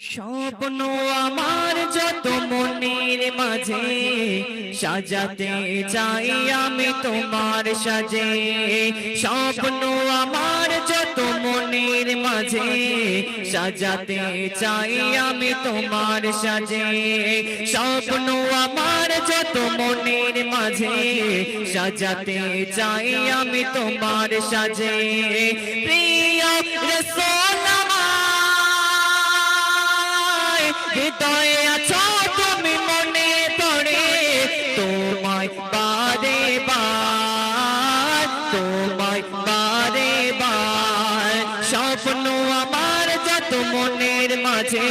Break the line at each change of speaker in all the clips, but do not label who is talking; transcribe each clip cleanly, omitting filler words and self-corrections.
স্বপ্ন আমার যত মনের মাঝে সাজাতে চাই আমি তোমার সাজে। স্বপ্ন আমার যত মনের মাঝে সাজাতে চাই আমি তোমার সাজে। স্বপ্ন আমার যত মনের মাঝে সাজাতে চাই আমি তোমার সাজে। প্রিয় রাসূল হৃদয়ে আছো তুমি, মনে পড়ে তোমায় বারে বার, তোমায় বারে বার। স্বপ্ন আমার যত মনের মাঝে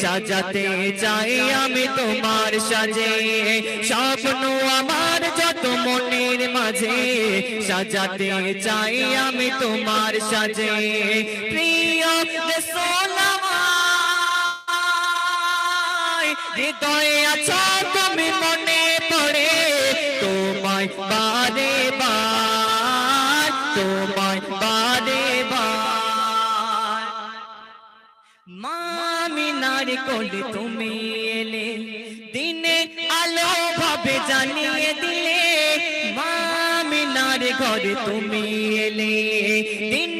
সাজাতে চাই আমি তোমার সাজে। স্বপ্ন আমার যত মনের মাঝে সাজাতে চাই আমি তোমার সাজে। প্রিয় রাসূল হৃদয়ে আছো তুমি, মনে পড়ে তোমায় বারে বার, তোমায় বারে বার। মা আমিনার কোলে তুমি এলে, দিনে আলো ভাবে জানিয়ে দিলে। মা আমিনার ঘরে তুমি এলে, দিন